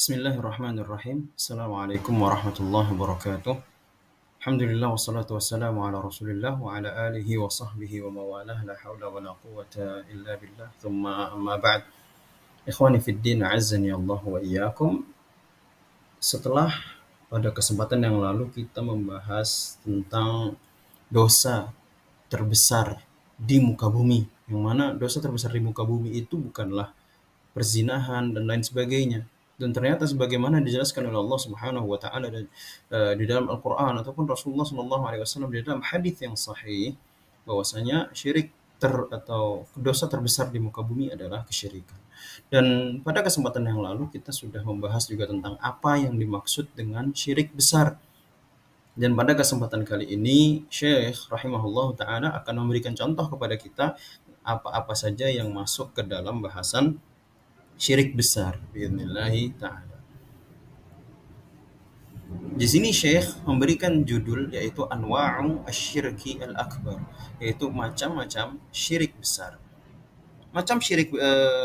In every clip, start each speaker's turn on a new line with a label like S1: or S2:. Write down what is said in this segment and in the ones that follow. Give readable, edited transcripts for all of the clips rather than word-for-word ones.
S1: Bismillahirrahmanirrahim. Assalamualaikum warahmatullahi wabarakatuh. Alhamdulillah wassalatu wassalamu ala Rasulillah wa ala alihi wa sahbihi wa mawalah la haula wa la quwwata illa billah. Thumma amma ba'd. Ikhwani fid din, azzani Allah wa iyyakum. Setelah pada kesempatan yang lalu kita membahas tentang dosa terbesar di muka bumi, yang mana dosa terbesar di muka bumi itu bukanlah perzinahan dan lain sebagainya. Dan ternyata sebagaimana dijelaskan oleh Allah Subhanahu wa taala dan di dalam Al-Qur'an ataupun Rasulullah sallallahu alaihi wasallam di dalam hadis yang sahih, bahwasanya syirik atau dosa terbesar di muka bumi adalah kesyirikan. Dan pada kesempatan yang lalu kita sudah membahas juga tentang apa yang dimaksud dengan syirik besar. Dan pada kesempatan kali ini Syekh rahimahullah taala akan memberikan contoh kepada kita apa-apa saja yang masuk ke dalam bahasan syirik besar biidznillah taala. Di sini Syekh memberikan judul yaitu Anwa'u Asyirki Al-Akbar, yaitu macam-macam syirik besar. Macam syirik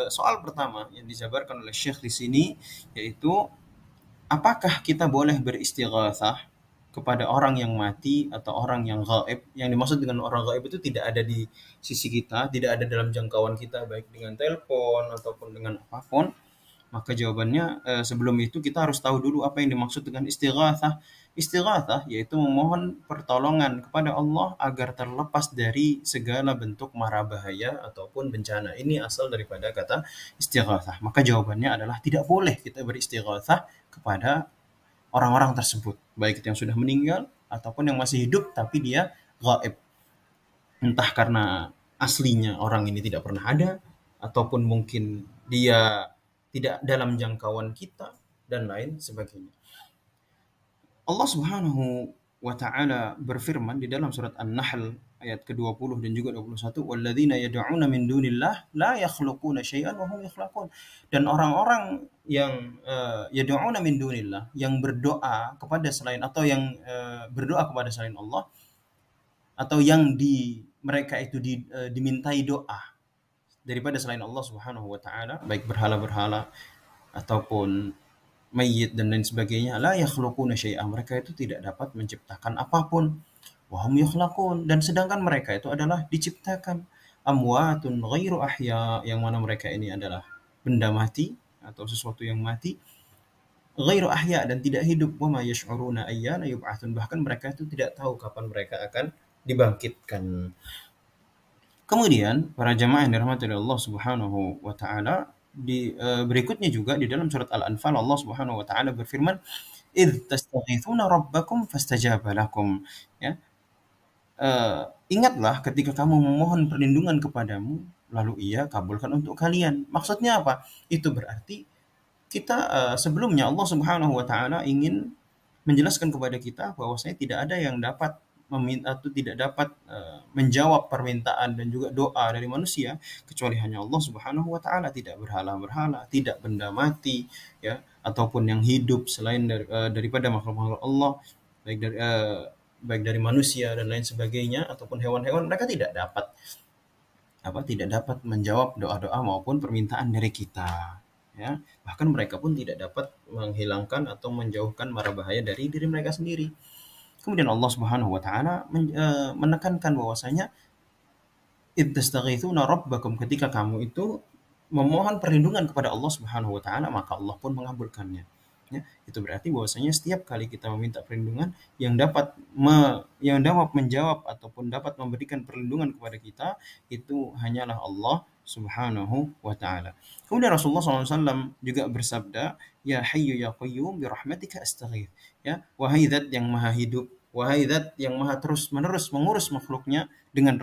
S1: soal pertama yang dijabarkan oleh Syekh di sini yaitu apakah kita boleh beristighatsah kepada orang yang mati atau orang yang gaib? Yang dimaksud dengan orang gaib itu tidak ada di sisi kita, tidak ada dalam jangkauan kita baik dengan telepon ataupun dengan apapun. Maka jawabannya sebelum itu kita harus tahu dulu apa yang dimaksud dengan istighatsah. Istighatsah yaitu memohon pertolongan kepada Allah agar terlepas dari segala bentuk mara bahaya ataupun bencana. Ini asal daripada kata istighatsah. Maka jawabannya adalah tidak boleh kita beristighatsah kepada orang-orang tersebut, baik itu yang sudah meninggal ataupun yang masih hidup tapi dia gaib. Entah karena aslinya orang ini tidak pernah ada ataupun mungkin dia tidak dalam jangkauan kita dan lain sebagainya. Allah Subhanahu wa taala berfirman di dalam surat An-Nahl ayat ke-20 dan juga 21, "Walladzina yad'una min dunillah la yakhluquna syai'an wa hum yakhluqun." Dan orang-orang yang yad'una min dunillah, yang berdoa kepada selain atau yang berdoa kepada selain Allah atau yang mereka itu dimintai doa daripada selain Allah Subhanahu wa taala, baik berhala-berhala ataupun mayit dan lain sebagainya, la yakhluquna syai'an, mereka itu tidak dapat menciptakan apapun. Wa hum yukhlaqun, dan sedangkan mereka itu adalah diciptakan. Amwatun ghairu ahya, yang mana mereka ini adalah benda mati atau sesuatu yang mati. Ghairu ahya, dan tidak hidup. Wa ma yash'uruna ayyana yub'atsun, bahkan mereka itu tidak tahu kapan mereka akan dibangkitkan. Kemudian para jamaah yang dirahmati oleh Allah Subhanahu wa taala, berikutnya juga di dalam surat Al-Anfal Allah Subhanahu wa taala berfirman, "Idz tastaghitsuna rabbakum fastajaba lakum." Ya, ingatlah ketika kamu memohon perlindungan kepadamu, lalu Ia kabulkan untuk kalian. Maksudnya apa? Itu berarti kita sebelumnya Allah Subhanahu wa taala ingin menjelaskan kepada kita bahwasanya tidak ada yang dapat meminta atau tidak dapat menjawab permintaan dan juga doa dari manusia kecuali hanya Allah Subhanahu wa taala, tidak berhala-berhala, tidak benda mati ya, ataupun yang hidup selain daripada makhluk-makhluk Allah, baik dari manusia dan lain sebagainya ataupun hewan-hewan, mereka tidak dapat menjawab doa-doa maupun permintaan dari kita ya. Bahkan mereka pun tidak dapat menghilangkan atau menjauhkan mara bahaya dari diri mereka sendiri. Kemudian Allah Subhanahu wa taala menekankan bahwasanya id tastaghitsuna rabbakum, ketika kamu itu memohon perlindungan kepada Allah Subhanahu wa taala, maka Allah pun mengabulkannya. Ya, itu berarti bahwasanya setiap kali kita meminta perlindungan, yang dapat menjawab ataupun dapat memberikan perlindungan kepada kita itu hanyalah Allah Subhanahu wa taala. Kemudian Rasulullah SAW juga bersabda, "Ya Hayyu ya Qayyum bi rahmatika astaghits." Ya, wahai Zat yang Maha Hidup, wahai Zat yang Maha terus-menerus mengurus makhluknya dengan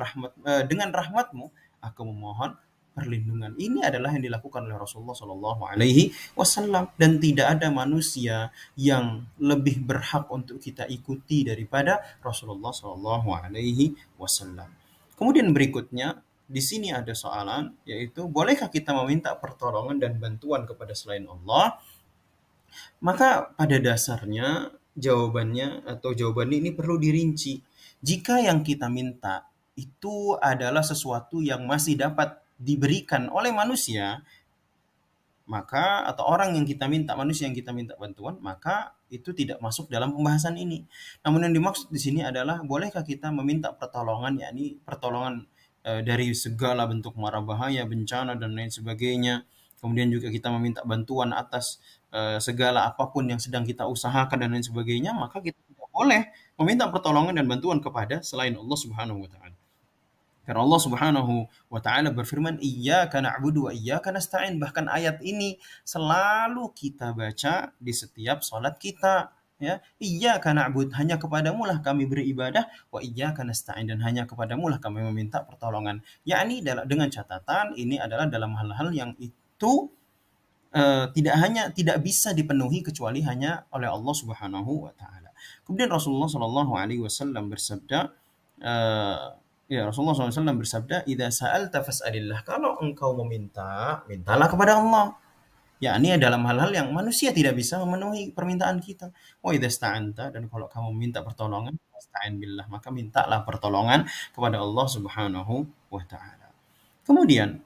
S1: rahmatmu, aku memohon perlindungan. Ini adalah yang dilakukan oleh Rasulullah Shallallahu Alaihi Wasallam, dan tidak ada manusia yang lebih berhak untuk kita ikuti daripada Rasulullah Shallallahu Alaihi Wasallam. Kemudian berikutnya di sini ada soalan, yaitu bolehkah kita meminta pertolongan dan bantuan kepada selain Allah? Maka pada dasarnya jawaban ini perlu dirinci. Jika yang kita minta itu adalah sesuatu yang masih dapat diberikan oleh manusia, maka atau orang yang kita minta, manusia yang kita minta bantuan, maka itu tidak masuk dalam pembahasan ini. Namun yang dimaksud di sini adalah bolehkah kita meminta pertolongan, yakni pertolongan dari segala bentuk mara bahaya, bencana dan lain sebagainya. Kemudian juga kita meminta bantuan atas segala apapun yang sedang kita usahakan dan lain sebagainya, maka kita tidak boleh meminta pertolongan dan bantuan kepada selain Allah Subhanahu wa taala. Karena Allah Subhanahu wa taala berfirman, "Iyyaka na'budu wa iyyaka nasta'in." Bahkan ayat ini selalu kita baca di setiap salat kita, ya. Iyyaka na'bud, hanya kepadamu lah kami beribadah, wa iyyaka nasta'in, dan hanya kepadamu lah kami meminta pertolongan. Yakni dengan catatan ini adalah dalam hal-hal yang itu tidak bisa dipenuhi kecuali hanya oleh Allah Subhanahu wa taala. Kemudian Rasulullah Shallallahu alaihi wasallam bersabda, Rasulullah SAW bersabda, "Idza sa'alta fas'alillah." Kalau engkau meminta, mintalah kepada Allah. Yakni dalam hal-hal yang manusia tidak bisa memenuhi permintaan kita. Wa idza sta'anta, dan kalau kamu minta pertolongan, fasta'in billah, maka mintalah pertolongan kepada Allah Subhanahu wa taala. Kemudian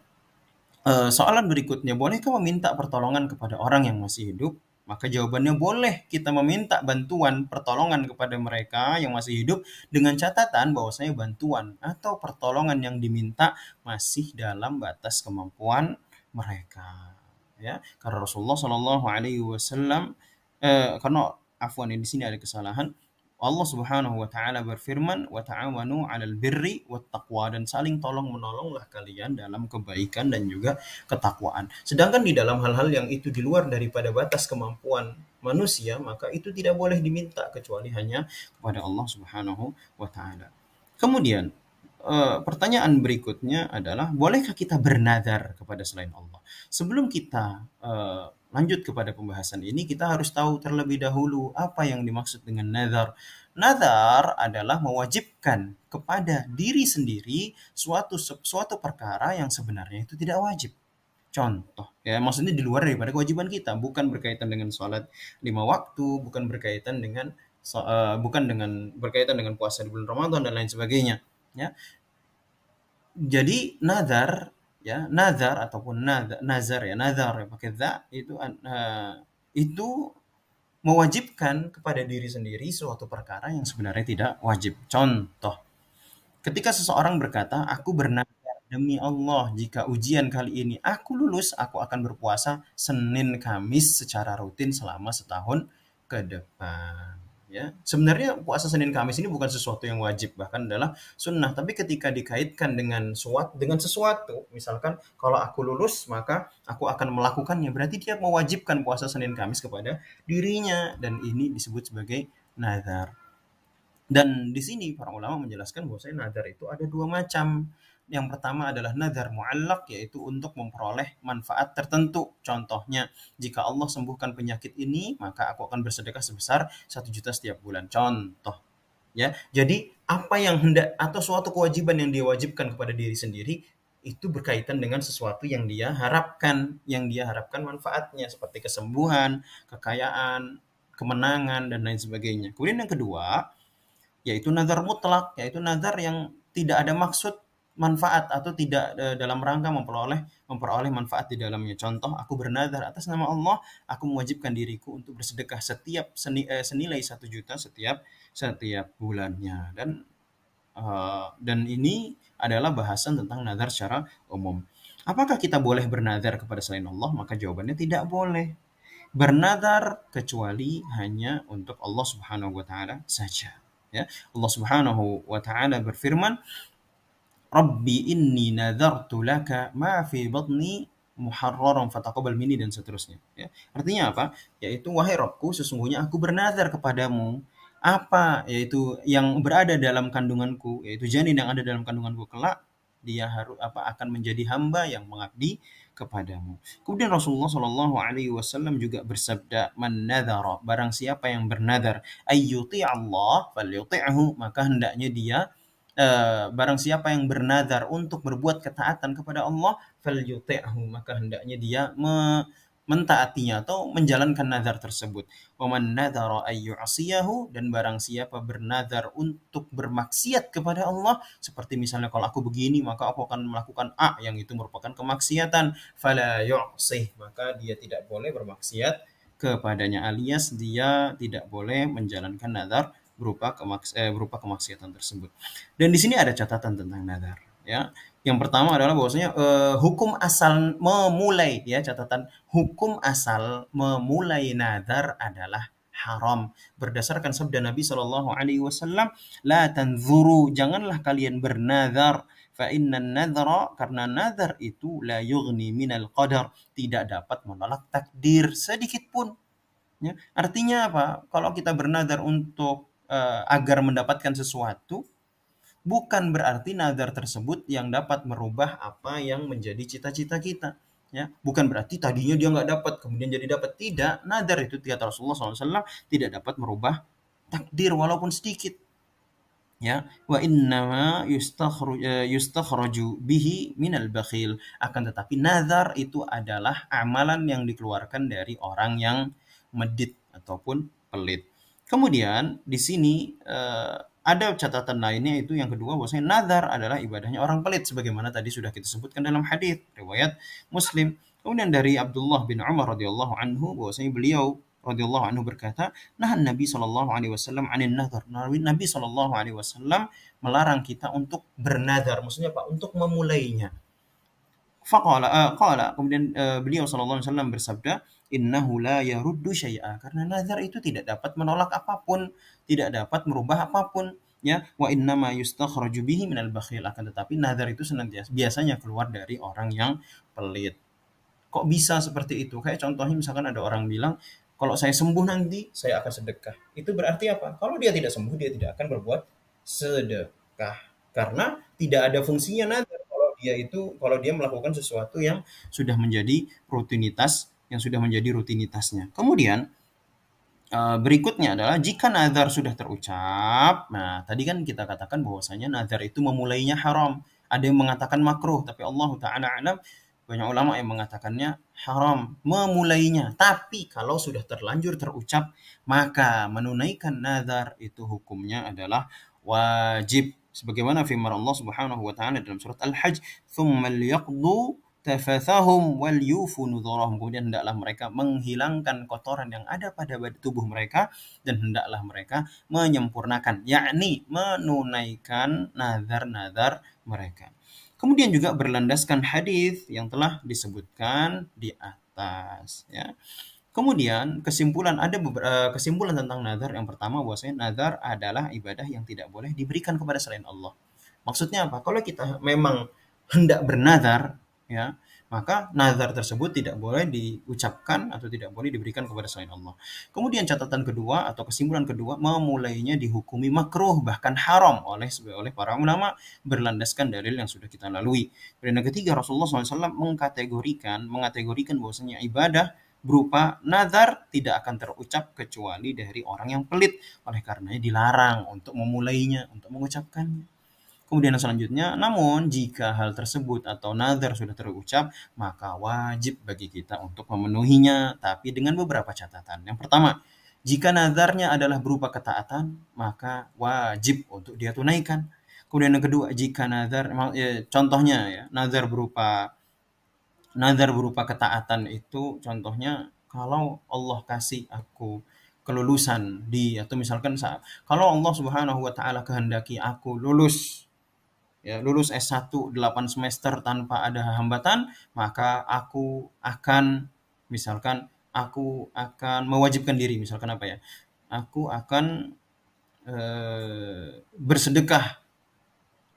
S1: soalan berikutnya, bolehkah meminta pertolongan kepada orang yang masih hidup? Maka jawabannya boleh kita meminta bantuan pertolongan kepada mereka yang masih hidup dengan catatan bahwasanya bantuan atau pertolongan yang diminta masih dalam batas kemampuan mereka. Ya, karena Rasulullah Shallallahu Alaihi Wasallam, karena afwan di sini ada kesalahan. Allah Subhanahu wa taala berfirman, "Wa ta'awanu 'alal birri wat taqwa," dan saling tolong menolonglah kalian dalam kebaikan dan juga ketakwaan. Sedangkan di dalam hal-hal yang itu di luar daripada batas kemampuan manusia, maka itu tidak boleh diminta kecuali hanya kepada Allah Subhanahu wa taala. Kemudian pertanyaan berikutnya adalah, bolehkah kita bernazar kepada selain Allah? Sebelum kita lanjut kepada pembahasan ini, kita harus tahu terlebih dahulu apa yang dimaksud dengan nazar. Nazar adalah mewajibkan kepada diri sendiri suatu perkara yang sebenarnya itu tidak wajib. Contoh, ya maksudnya di luar daripada kewajiban kita, bukan berkaitan dengan sholat 5 waktu, bukan dengan berkaitan dengan puasa di bulan Ramadan dan lain sebagainya. Ya, jadi nazar, ya, nazar ataupun nazar, ya, nazar ya pakai za, itu mewajibkan kepada diri sendiri suatu perkara yang sebenarnya tidak wajib. Contoh, ketika seseorang berkata, "Aku bernazar demi Allah, jika ujian kali ini aku lulus, aku akan berpuasa Senin Kamis secara rutin selama setahun ke depan." Ya, sebenarnya puasa Senin Kamis ini bukan sesuatu yang wajib, bahkan adalah sunnah. Tapi ketika dikaitkan dengan sesuatu, misalkan kalau aku lulus maka aku akan melakukannya, berarti dia mewajibkan puasa Senin Kamis kepada dirinya, dan ini disebut sebagai nazar. Dan di sini para ulama menjelaskan bahwa nazar itu ada dua macam. Yang pertama adalah nazar mu'allaq, yaitu untuk memperoleh manfaat tertentu. Contohnya, jika Allah sembuhkan penyakit ini, maka aku akan bersedekah sebesar 1 juta setiap bulan. Contoh. Ya, jadi apa yang hendak atau suatu kewajiban yang dia wajibkan kepada diri sendiri itu berkaitan dengan sesuatu yang dia harapkan manfaatnya, seperti kesembuhan, kekayaan, kemenangan dan lain sebagainya. Kemudian yang kedua, yaitu nazar mutlak, yaitu nazar yang tidak ada maksud manfaat atau tidak dalam rangka memperoleh manfaat di dalamnya. Contoh, aku bernazar atas nama Allah, aku mewajibkan diriku untuk bersedekah senilai 1 juta setiap bulannya. Dan ini adalah bahasan tentang nazar secara umum. Apakah kita boleh bernazar kepada selain Allah? Maka jawabannya tidak boleh bernazar kecuali hanya untuk Allah Subhanahu wa taala saja. Ya, Allah Subhanahu wa taala berfirman, "Rabbi inni nadartu laka ma fi batni muharraran fataqabbal minni," dan seterusnya. Ya, artinya apa? Yaitu, wahai Rabbku, sesungguhnya aku bernazar kepadamu apa, yaitu yang berada dalam kandunganku, yaitu janin yang ada dalam kandunganku kelak, dia akan menjadi hamba yang mengabdi kepadamu. Kemudian Rasulullah Shallallahu Alaihi Wasallam juga bersabda, "Man nadhara," barang siapa yang bernadar, ayyuti Allah falyuti'hu, maka hendaknya dia barang siapa yang bernadar untuk berbuat ketaatan kepada Allah, falyuti'hu, maka hendaknya dia mentaatinya atau menjalankan nazar tersebut. Wa man nadzara ay yu'siyahu, dan barang siapa bernazar untuk bermaksiat kepada Allah, seperti misalnya kalau aku begini maka aku akan melakukan A yang itu merupakan kemaksiatan, fala yu'sih, maka dia tidak boleh bermaksiat kepadanya, alias dia tidak boleh menjalankan nazar berupa kemaksiatan tersebut. Dan di sini ada catatan tentang nazar, ya. Yang pertama adalah bahwasanya hukum asal memulai, ya, catatan, hukum asal memulai nazar adalah haram berdasarkan sabda Nabi Shallallahu Alaihi Wasallam, la tanzuru, janganlah kalian bernazar, fa inna nazara, karena nazar itu la yughni minal qadar, tidak dapat menolak takdir sedikit pun. Ya, artinya apa? Kalau kita bernazar untuk agar mendapatkan sesuatu, bukan berarti nazar tersebut yang dapat merubah apa yang menjadi cita-cita kita. Ya, bukan berarti tadinya dia nggak dapat, kemudian jadi dapat. Tidak, nazar itu kata Rasulullah SAW tidak dapat merubah takdir walaupun sedikit. Ya, wa innama yustakhraju bihi minal bakhil. Akan tetapi nazar itu adalah amalan yang dikeluarkan dari orang yang medit ataupun pelit. Kemudian di sini ada catatan lainnya, itu yang kedua, bahwasanya nazar adalah ibadahnya orang pelit sebagaimana tadi sudah kita sebutkan dalam hadis riwayat Muslim. Kemudian dari Abdullah bin Umar radhiyallahu anhu, bahwasanya beliau radhiyallahu anhu berkata, nah Nabi sallallahu alaihi wasallam anin nazar. Nabi sallallahu alaihi wasallam melarang kita untuk bernazar, maksudnya Pak, untuk memulainya. Kemudian beliau sallallahu alaihi wasallam bersabda, innahu la yaruddu syai'a, karena nazar itu tidak dapat menolak apapun, tidak dapat merubah apapun, ya. Wa innama yustakhraju bihi minal bakhil, akan tetapi nazar itu senantiasa biasanya keluar dari orang yang pelit. Kok bisa seperti itu? Kayak contohnya misalkan ada orang bilang, kalau saya sembuh nanti saya akan sedekah. Itu berarti apa? Kalau dia tidak sembuh, dia tidak akan berbuat sedekah. Karena tidak ada fungsinya nazar kalau dia melakukan sesuatu yang sudah menjadi rutinitas, yang sudah menjadi rutinitasnya. Kemudian berikutnya adalah jika nazar sudah terucap. Nah, tadi kan kita katakan bahwasanya nazar itu memulainya haram. Ada yang mengatakan makruh, tapi Allah Ta'ala alam, banyak ulama yang mengatakannya haram memulainya. Tapi kalau sudah terlanjur terucap, maka menunaikan nazar itu hukumnya adalah wajib. Sebagaimana firman Allah Subhanahu wa taala dalam surat Al-Hajj, "Tsumma liyaqdu tafathahum wal yufu nudhurahum." Kemudian hendaklah mereka menghilangkan kotoran yang ada pada tubuh mereka, dan hendaklah mereka menyempurnakan, yakni menunaikan nazar-nazar mereka. Kemudian juga berlandaskan hadis yang telah disebutkan di atas, ya. Kemudian kesimpulan tentang nazar. Yang pertama, bahwasanya nazar adalah ibadah yang tidak boleh diberikan kepada selain Allah. Maksudnya apa? Kalau kita memang hendak bernazar, ya, maka nazar tersebut tidak boleh diucapkan atau tidak boleh diberikan kepada selain Allah. Kemudian catatan kedua atau kesimpulan kedua, memulainya dihukumi makruh bahkan haram oleh para ulama berlandaskan dalil yang sudah kita lalui. Dan yang ketiga, Rasulullah SAW mengategorikan bahwasanya ibadah berupa nazar tidak akan terucap kecuali dari orang yang pelit. Oleh karenanya dilarang untuk memulainya, untuk mengucapkannya. Kemudian yang selanjutnya, namun jika hal tersebut atau nazar sudah terucap, maka wajib bagi kita untuk memenuhinya, tapi dengan beberapa catatan. Yang pertama, jika nazarnya adalah berupa ketaatan, maka wajib untuk dia tunaikan. Kemudian yang kedua, jika nazar, contohnya ya, nazar berupa ketaatan itu contohnya, kalau Allah kasih aku kelulusan atau misalkan kalau Allah Subhanahu wa taala kehendaki aku lulus, ya, lulus S1 8 semester tanpa ada hambatan, maka aku akan mewajibkan diri, misalkan apa ya? Aku akan bersedekah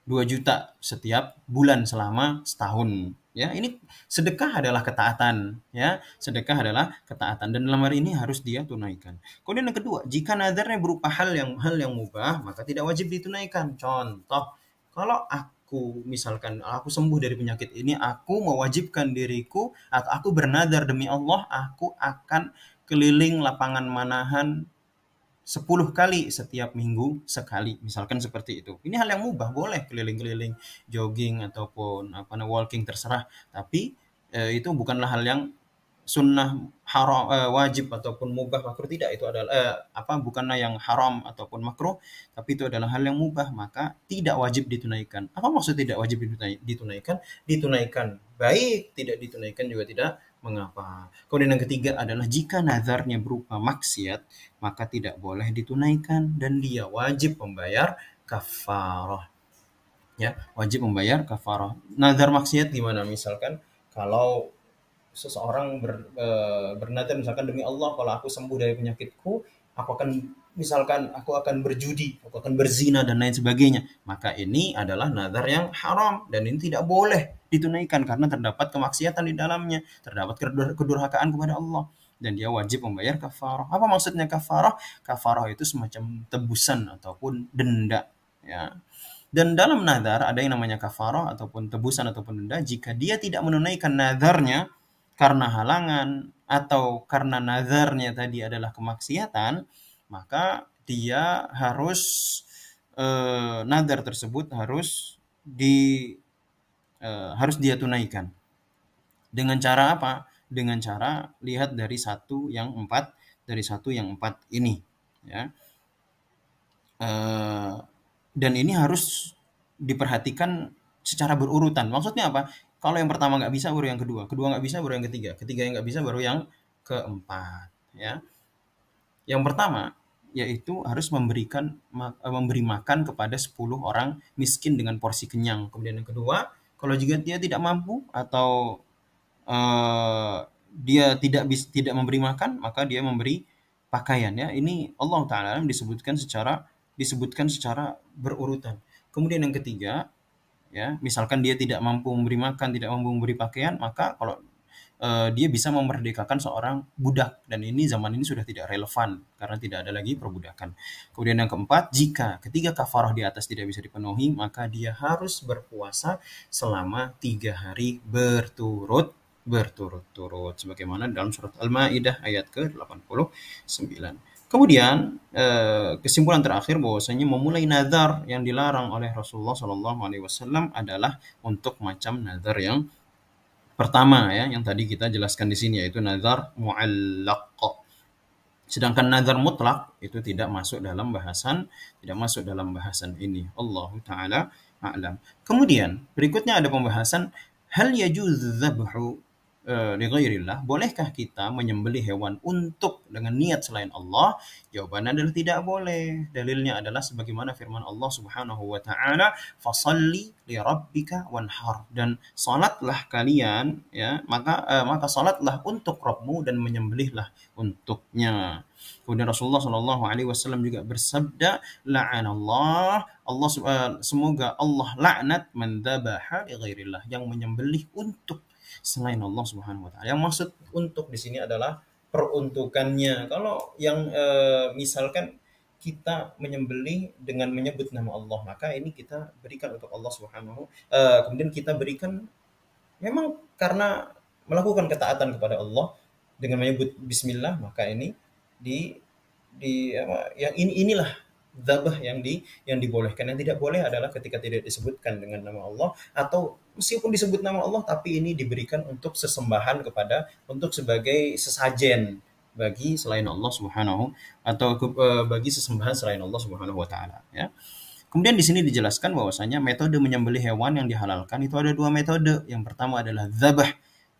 S1: 2 juta setiap bulan selama setahun. Ya, ini sedekah adalah ketaatan, ya. Sedekah adalah ketaatan, dan dalam hari ini harus dia tunaikan. Kemudian yang kedua, jika nazarnya berupa hal yang mubah, maka tidak wajib ditunaikan. Contoh, kalau misalkan aku sembuh dari penyakit ini, aku mewajibkan diriku atau aku bernazar demi Allah, aku akan keliling lapangan manahan 10 kali setiap minggu sekali, misalkan seperti itu. Ini hal yang mubah, boleh keliling-keliling, jogging ataupun walking, terserah. Tapi itu bukanlah hal yang sunnah, haram, wajib ataupun mubah, makruh, tidak, itu adalah bukanlah yang haram ataupun makruh, tapi itu adalah hal yang mubah, maka tidak wajib ditunaikan. Apa maksud tidak wajib ditunaikan? Ditunaikan baik, tidak ditunaikan juga tidak mengapa. Kemudian yang ketiga adalah jika nazarnya berupa maksiat, maka tidak boleh ditunaikan dan dia wajib membayar kafarah. Ya, wajib membayar kafarah. Nazar maksiat gimana? Misalkan kalau seseorang bernazar, misalkan, demi Allah kalau aku sembuh dari penyakitku, aku akan berjudi, aku akan berzina dan lain sebagainya. Maka ini adalah nazar yang haram dan ini tidak boleh ditunaikan karena terdapat kemaksiatan di dalamnya, terdapat kedurhakaan kepada Allah dan dia wajib membayar kafarah. Apa maksudnya kafarah? Kafarah itu semacam tebusan ataupun denda, ya. Dan dalam nazar ada yang namanya kafarah ataupun tebusan ataupun denda jika dia tidak menunaikan nazarnya karena halangan atau karena nazarnya tadi adalah kemaksiatan, maka dia harus nazar tersebut harus dia tunaikan. Dengan cara apa? Dengan cara lihat dari satu yang empat ini, ya. Dan ini harus diperhatikan secara berurutan. Maksudnya apa? Kalau yang pertama nggak bisa, baru yang kedua. Kedua nggak bisa, baru yang ketiga. Ketiga yang nggak bisa, baru yang keempat. Ya. Yang pertama, yaitu harus memberi makan kepada 10 orang miskin dengan porsi kenyang. Kemudian yang kedua, kalau juga dia tidak mampu atau dia tidak memberi makan, maka dia memberi pakaian, ya. Ini Allah Ta'ala disebutkan secara berurutan. Kemudian yang ketiga, ya, misalkan dia tidak mampu memberi makan, tidak mampu memberi pakaian, maka kalau dia bisa memerdekakan seorang budak, dan ini zaman ini sudah tidak relevan karena tidak ada lagi perbudakan. Kemudian yang keempat, jika ketiga kafarah di atas tidak bisa dipenuhi, maka dia harus berpuasa selama 3 hari berturut-turut sebagaimana dalam surat Al-Maidah ayat ke-89. Kemudian kesimpulan terakhir bahwasanya memulai nazar yang dilarang oleh Rasulullah SAW adalah untuk macam nazar yang pertama, ya, yang tadi kita jelaskan di sini, yaitu nazar mu'allaq. Sedangkan nazar mutlak itu tidak masuk dalam bahasan ini. Allahu taala a'lam. Kemudian berikutnya ada pembahasan hal yajuz dzabhu li ghairillah. Bolehkah kita menyembelih hewan untuk dengan niat selain Allah? Jawabannya adalah tidak boleh. Dalilnya adalah sebagaimana firman Allah Subhanahu wa taala, "Fashalli li rabbika wanhar." Dan salatlah kalian, ya, maka salatlah untuk Rabbmu dan menyembelihlah untuknya. Kemudian Rasulullah Shallallahu alaihi wasallam juga bersabda, semoga Allah laknat man dzabaha li ghairillah, yang menyembelih untuk selain Allah Subhanahu wa taala. Yang maksud untuk di sini adalah peruntukannya. Kalau yang misalkan kita menyembelih dengan menyebut nama Allah, maka ini kita berikan untuk Allah Subhanahu, kemudian kita berikan memang karena melakukan ketaatan kepada Allah dengan menyebut bismillah, maka ini inilah dzabah yang dibolehkan. Yang tidak boleh adalah ketika tidak disebutkan dengan nama Allah, atau meskipun disebut nama Allah tapi ini diberikan untuk sesembahan untuk sebagai sesajen bagi selain Allah Subhanahu, atau bagi sesembahan selain Allah Subhanahu wa taala, ya. Kemudian di sini dijelaskan bahwasanya metode menyembelih hewan yang dihalalkan itu ada 2 metode. Yang pertama adalah dzabah,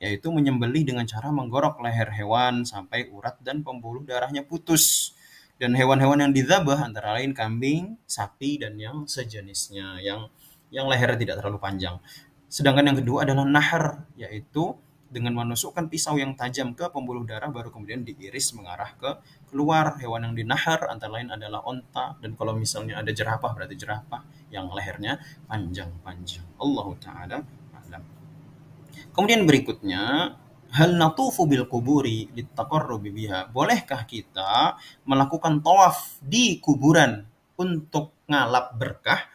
S1: yaitu menyembelih dengan cara menggorok leher hewan sampai urat dan pembuluh darahnya putus. Dan hewan-hewan yang didzabah antara lain kambing, sapi, dan yang sejenisnya yang lehernya tidak terlalu panjang. Sedangkan yang kedua adalah nahar, yaitu dengan menusukkan pisau yang tajam ke pembuluh darah baru kemudian diiris mengarah ke keluar. Hewan yang dinahar antara lain adalah onta, dan kalau misalnya ada jerapah berarti jerapah yang lehernya panjang-panjang. Allahu taala a'lam. Kemudian berikutnya, hal natufu bil kuburi litaqarrubi biha. Bolehkah kita melakukan tawaf di kuburan untuk ngalap berkah?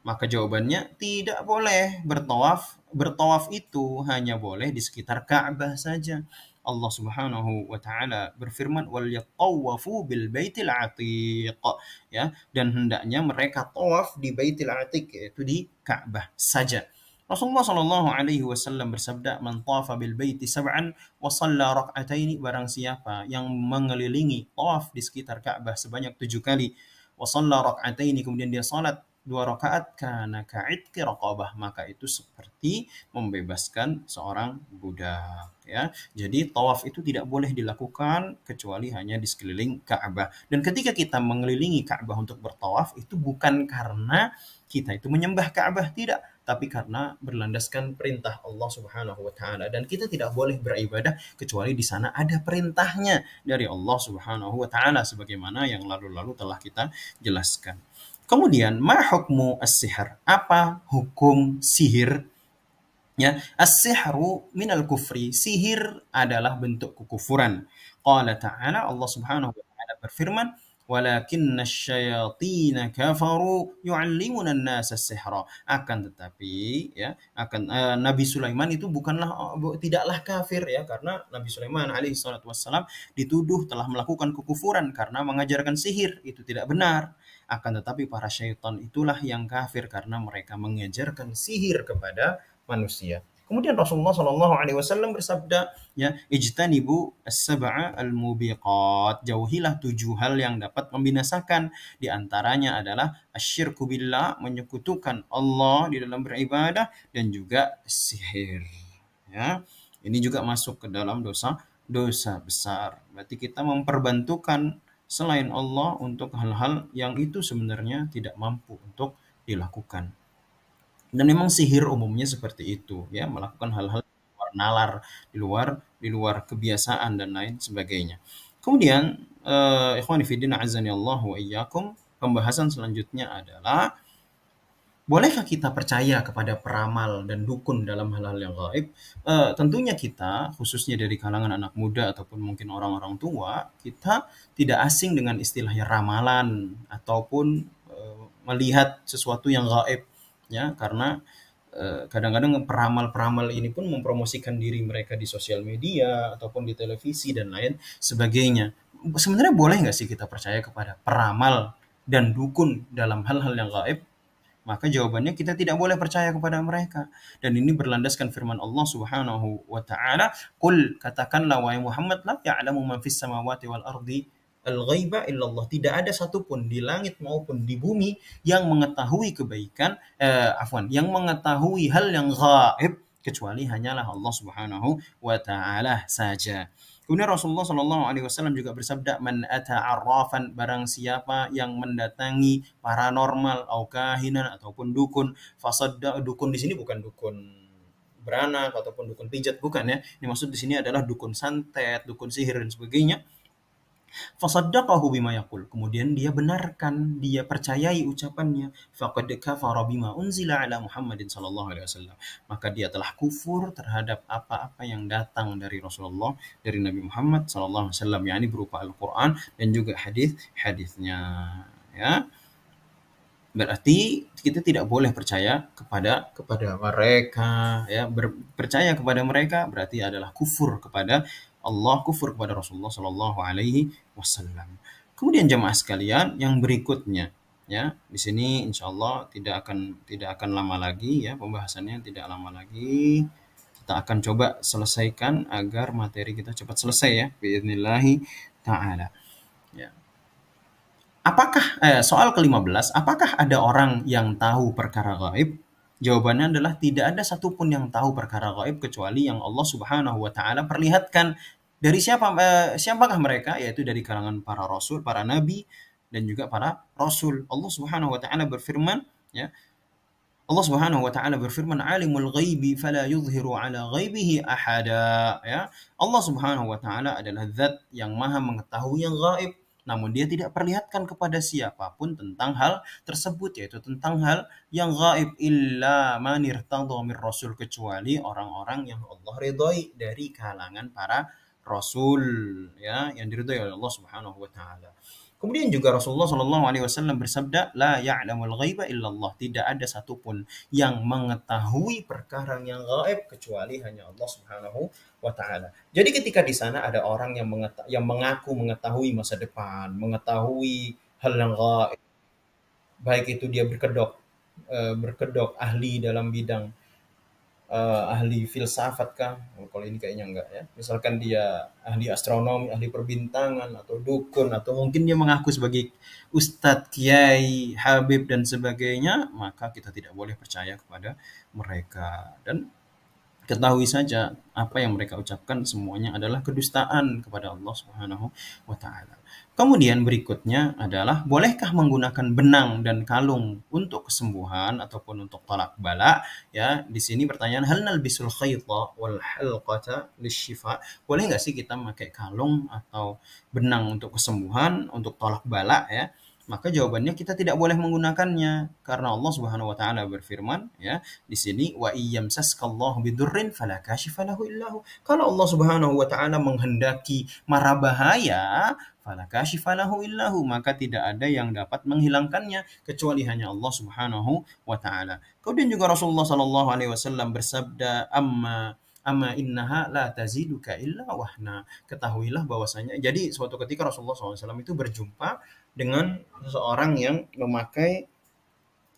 S1: Maka jawabannya tidak boleh bertawaf. Bertawaf itu hanya boleh di sekitar Ka'bah saja. Allah Subhanahu wa taala berfirman, wal yatawafu bil baitil atiq, ya, dan hendaknya mereka tawaf di Baitil Atiq, yaitu di Ka'bah saja. Rasulullah Shallallahu Alaihi Wasallam bersabda, "Man tafa bil baiti sab'an wa shalla rak'ataini." Barang siapa yang mengelilingi tawaf di sekitar Ka'bah sebanyak 7 kali, wa shalla rak'ataini, kemudian dia salat 2 rakaat, kana ka'itqi raqabah, maka itu seperti membebaskan seorang budak, ya. Jadi tawaf itu tidak boleh dilakukan kecuali hanya di sekeliling Ka'bah. Dan ketika kita mengelilingi Ka'bah untuk bertawaf, itu bukan karena kita itu menyembah Ka'bah, tidak, tapi karena berlandaskan perintah Allah Subhanahu wa taala, dan kita tidak boleh beribadah kecuali di sana ada perintahnya dari Allah Subhanahu wa taala sebagaimana yang lalu-lalu telah kita jelaskan. Kemudian, ma hukmu as-sihr? Apa hukum sihir? Ya, as-sihru minal kufri. Sihir adalah bentuk kekufuran. Qala ta'ala, Allah Subhanahu wa taala berfirman, "Walakinna syayatina kafaru yu'allimuna an-nasa as-sihra." Akan tetapi, ya, Nabi Sulaiman itu tidaklah kafir, ya, karena Nabi Sulaiman alaihi salatu wassalam dituduh telah melakukan kekufuran karena mengajarkan sihir. Itu tidak benar. Akan tetapi para syaitan itulah yang kafir karena mereka mengajarkan sihir kepada manusia. Kemudian Rasulullah Shallallahu Alaihi Wasallam bersabda, ya, ijtanibu as-sab'a al-mubiqat, jauhilah 7 hal yang dapat membinasakan. Di antaranya adalah asyirku billah, menyekutukan Allah di dalam beribadah, dan juga sihir. Ya, ini juga masuk ke dalam dosa besar. Berarti kita memperbantukan selain Allah untuk hal-hal yang itu sebenarnya tidak mampu untuk dilakukan. Dan memang sihir umumnya seperti itu, ya, melakukan hal-hal di luar nalar, di luar kebiasaan dan lain sebagainya. Kemudian, ikhwani fillah azani Allah wa iyyakum, pembahasan selanjutnya adalah bolehkah kita percaya kepada peramal dan dukun dalam hal-hal yang gaib? Tentunya kita, khususnya dari kalangan anak muda ataupun mungkin orang-orang tua, kita tidak asing dengan istilahnya ramalan ataupun melihat sesuatu yang gaib, ya, karena kadang-kadang peramal-peramal ini pun mempromosikan diri mereka di sosial media ataupun di televisi dan lain sebagainya. Sebenarnya boleh nggak sih kita percaya kepada peramal dan dukun dalam hal-hal yang gaib? Maka jawabannya kita tidak boleh percaya kepada mereka. Dan ini berlandaskan firman Allah Subhanahu wa taala, "Qul," katakanlah wahai Muhammad, "la ya'lamu man fis samawati wal ardi al-ghaiba illallah." Tidak ada satupun di langit maupun di bumi yang mengetahui kebaikan, yang mengetahui hal yang gaib kecuali hanyalah Allah Subhanahu wa taala saja. Kemudian Rasulullah Shallallahu Alaihi Wasallam juga bersabda, "Man ata arrafan," barang siapa yang mendatangi paranormal, au kahinan, ataupun dukun, fasadda, dukun di sini bukan dukun beranak ataupun dukun pijat, bukan, ya. Ini maksud di sini adalah dukun santet, dukun sihir dan sebagainya. Fasaddaqahu bima yaqul, kemudian dia benarkan, dia percayai ucapannya, faqad kafara bima unzila ala Muhammadin sallallahu alaihi wasallam, maka dia telah kufur terhadap apa-apa yang datang dari Rasulullah, dari Nabi Muhammad sallallahu alaihi wasallam, yakni berupa Al-Qur'an dan juga hadis-hadisnya, ya. Berarti kita tidak boleh percaya kepada mereka, ya. Percaya kepada mereka berarti adalah kufur kepada Allah, kufur kepada Rasulullah Shallallahu Alaihi Wasallam. Kemudian jemaah sekalian, yang berikutnya, ya, di sini insya Allah tidak akan lama lagi, ya, pembahasannya tidak lama lagi. Kita akan coba selesaikan agar materi kita cepat selesai, ya, biidznillah taala. Ya. Soal ke-15, apakah ada orang yang tahu perkara gaib? Jawabannya adalah tidak ada satupun yang tahu perkara gaib kecuali yang Allah Subhanahu wa taala perlihatkan. Dari siapakah mereka? Yaitu dari kalangan para rasul, para nabi, dan juga para rasul. Allah Subhanahu wa taala berfirman, ya. Allah Subhanahu wa taala berfirman, "Alimul ghaibi fala yuzhiru ala ghaibihi ahada." Ya. Allah Subhanahu wa taala adalah zat yang Maha mengetahui yang gaib, namun dia tidak perlihatkan kepada siapapun tentang hal tersebut, yaitu tentang hal yang gaib, illa man irtadha mir rasul, kecuali orang-orang yang Allah ridhai dari kalangan para rasul, ya, yang diridhai oleh Allah Subhanahu wa taala. Kemudian juga Rasulullah Shallallahu Alaihi Wasallam bersabda, "La ya'lamul ghaiba illallah." Tidak ada satupun yang mengetahui perkara yang gaib kecuali hanya Allah Subhanahu wa taala. Jadi ketika di sana ada orang yang mengaku mengetahui masa depan, mengetahui hal yang gaib, baik itu dia berkedok ahli dalam bidang ahli filsafat kah? Oh, kalau ini kayaknya enggak ya. Misalkan dia ahli astronomi, ahli perbintangan, atau dukun, atau mungkin dia mengaku sebagai ustadz, kiai, habib, dan sebagainya, maka kita tidak boleh percaya kepada mereka. Dan ketahui saja apa yang mereka ucapkan semuanya adalah kedustaan kepada Allah Subhanahu wa taala. Kemudian berikutnya adalah bolehkah menggunakan benang dan kalung untuk kesembuhan ataupun untuk tolak bala? Ya, di sini pertanyaan hal nalbisul khayta wal halqata lisyifa? Boleh nggak sih kita memakai kalung atau benang untuk kesembuhan, untuk tolak bala ya? Maka jawabannya kita tidak boleh menggunakannya karena Allah Subhanahu wa taala berfirman ya di sini wa iyyamsaskallahu bidurrin fala kashifa lahu illahu. Kalau Allah Subhanahu wa taala menghendaki mara bahaya, fala kashifa lahu illahu, maka tidak ada yang dapat menghilangkannya kecuali hanya Allah Subhanahu wa taala. Kemudian juga Rasulullah sallallahu alaihi wasallam bersabda amma innaha la taziduka illa wahna. Ketahuilah bahwasanya jadi suatu ketika Rasulullah SAW itu berjumpa dengan seseorang yang memakai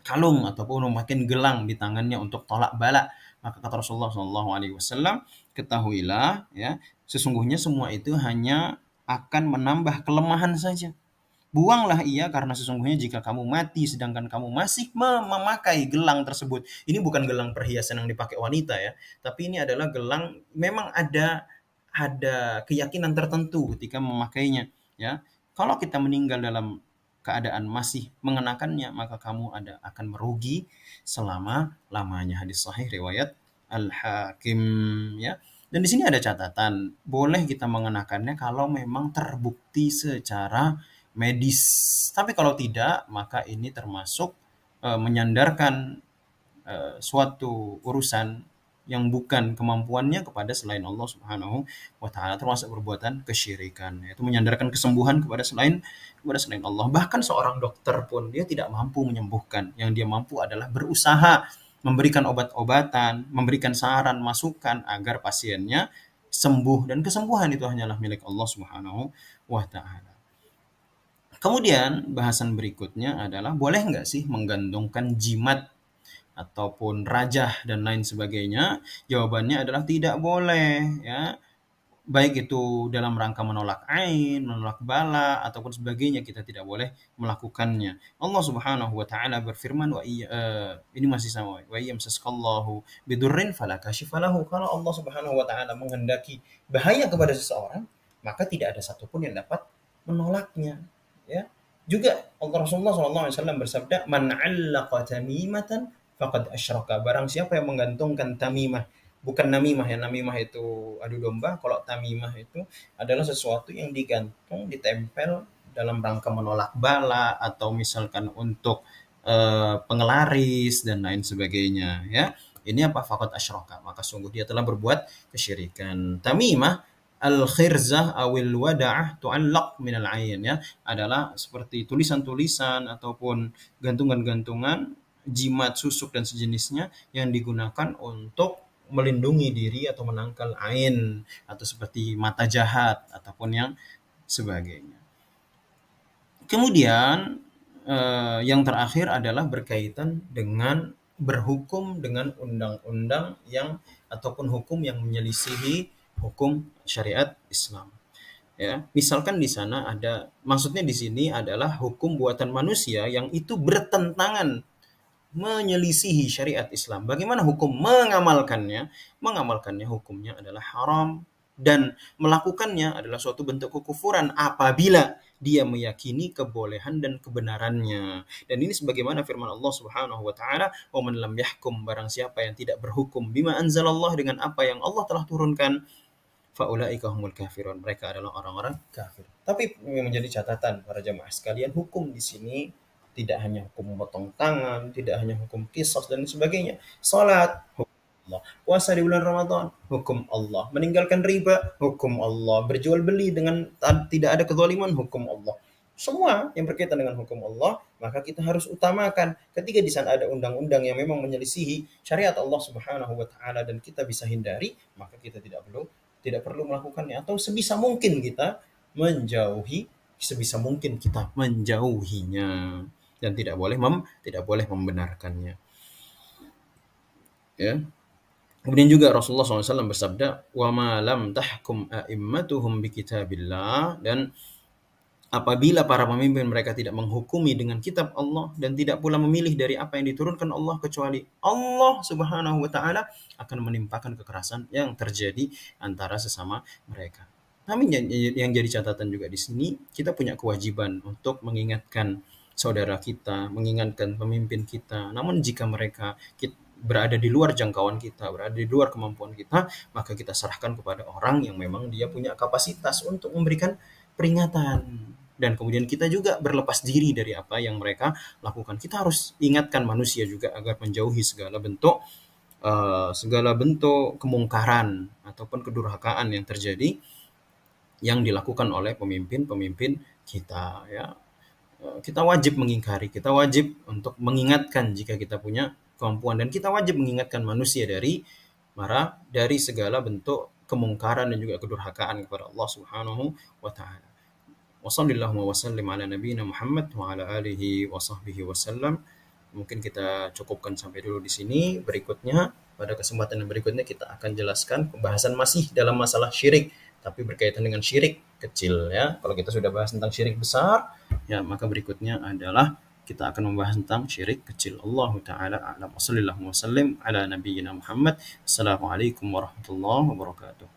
S1: kalung ataupun memakai gelang di tangannya untuk tolak bala. Maka kata Rasulullah SAW, ketahuilah ya, sesungguhnya semua itu hanya akan menambah kelemahan saja. Buanglah ia karena sesungguhnya jika kamu mati sedangkan kamu masih memakai gelang tersebut. Ini bukan gelang perhiasan yang dipakai wanita ya, tapi ini adalah gelang memang ada keyakinan tertentu ketika memakainya ya. Kalau kita meninggal dalam keadaan masih mengenakannya, maka kamu akan merugi selama-lamanya. Hadis sahih riwayat Al-Hakim ya. Dan di sini ada catatan, boleh kita mengenakannya kalau memang terbukti secara medis. Tapi kalau tidak, maka ini termasuk menyandarkan suatu urusan yang bukan kemampuannya kepada selain Allah Subhanahu wa taala, termasuk perbuatan kesyirikan, yaitu menyandarkan kesembuhan kepada selain Allah. Bahkan seorang dokter pun dia tidak mampu menyembuhkan. Yang dia mampu adalah berusaha memberikan obat-obatan, memberikan saran, masukan agar pasiennya sembuh, dan kesembuhan itu hanyalah milik Allah Subhanahu wa taala. Kemudian bahasan berikutnya adalah boleh nggak sih menggantungkan jimat ataupun rajah dan lain sebagainya? Jawabannya adalah tidak boleh ya. Baik itu dalam rangka menolak ain, menolak bala ataupun sebagainya, kita tidak boleh melakukannya. Allah Subhanahu wa taala berfirman ini masih sama wa yamsaskallahu bidurrin fala kashifalahu. Kalau Allah Subhanahu wa taala menghendaki bahaya kepada seseorang, maka tidak ada satupun yang dapat menolaknya ya. Juga Rasulullah SAW bersabda, "Man 'allaqa tamimatan faqad asyraka." Barang siapa yang menggantungkan tamimah, bukan namimah ya, namimah itu adu domba. Kalau tamimah itu adalah sesuatu yang digantung, ditempel dalam rangka menolak bala atau misalkan untuk pengelaris dan lain sebagainya ya. Ini apa? Faqad asyraka, maka sungguh dia telah berbuat kesyirikan. Tamimah al-khirzah awil wada'ah tu'allaq minal ain ya, adalah seperti tulisan-tulisan ataupun gantungan-gantungan jimat, susuk dan sejenisnya yang digunakan untuk melindungi diri atau menangkal ain atau seperti mata jahat ataupun yang sebagainya. Kemudian yang terakhir adalah berkaitan dengan berhukum dengan undang-undang yang ataupun hukum yang menyelisihi hukum syariat Islam. Ya, misalkan di sana ada, maksudnya di sini adalah hukum buatan manusia yang itu bertentangan, menyelisihi syariat Islam. Bagaimana hukum mengamalkannya? Mengamalkannya hukumnya adalah haram, dan melakukannya adalah suatu bentuk kekufuran apabila dia meyakini kebolehan dan kebenarannya. Dan ini sebagaimana firman Allah Subhanahu wa taala, "Wa man lam yahkum," barang siapa yang tidak berhukum bima anzalallah, dengan apa yang Allah telah turunkan, faulaika humul kafirun, mereka adalah orang-orang kafir. Tapi yang menjadi catatan para jamaah sekalian, hukum di sini tidak hanya hukum potong tangan, tidak hanya hukum qisas dan sebagainya. Salat, hukum Allah. Puasa di bulan Ramadan, hukum Allah. Meninggalkan riba, hukum Allah. Berjual beli dengan tidak ada kezaliman, hukum Allah. Semua yang berkaitan dengan hukum Allah, maka kita harus utamakan. Ketika di sana ada undang-undang yang memang menyelisihi syariat Allah Subhanahu wa taala dan kita bisa hindari, maka kita tidak perlu melakukannya, atau sebisa mungkin kita menjauhinya, dan tidak boleh membenarkannya ya. Kemudian juga Rasulullah SAW bersabda, "Wa ma lam tahkum a'immatuhum bi kitabillah," dan apabila para pemimpin mereka tidak menghukumi dengan kitab Allah dan tidak pula memilih dari apa yang diturunkan Allah, kecuali Allah Subhanahu wa taala akan menimpakan kekerasan yang terjadi antara sesama mereka. Namun yang jadi catatan juga di sini, kita punya kewajiban untuk mengingatkan saudara kita, mengingatkan pemimpin kita. Namun jika mereka berada di luar jangkauan kita, berada di luar kemampuan kita, maka kita serahkan kepada orang yang memang dia punya kapasitas untuk memberikan peringatan. Dan kemudian kita juga berlepas diri dari apa yang mereka lakukan. Kita harus ingatkan manusia juga agar menjauhi segala bentuk kemungkaran ataupun kedurhakaan yang terjadi, yang dilakukan oleh pemimpin-pemimpin kita, ya. Kita wajib mengingkari, kita wajib untuk mengingatkan jika kita punya kemampuan, dan kita wajib mengingatkan manusia dari segala bentuk kemungkaran dan juga kedurhakaan kepada Allah Subhanahu wa taala. Wassallallahu wasallim ala nabiyina Muhammad wa ala alihi wa sahbihi wasallam. Mungkin kita cukupkan sampai dulu di sini. Berikutnya, pada kesempatan yang berikutnya kita akan jelaskan pembahasan masih dalam masalah syirik, tapi berkaitan dengan syirik kecil, ya. Kalau kita sudah bahas tentang syirik besar, ya, maka berikutnya adalah kita akan membahas tentang syirik kecil. Allahu taala a'lam. Wassallallahu wasallim ala nabiyyina Muhammad. Assalamualaikum warahmatullahi wabarakatuh.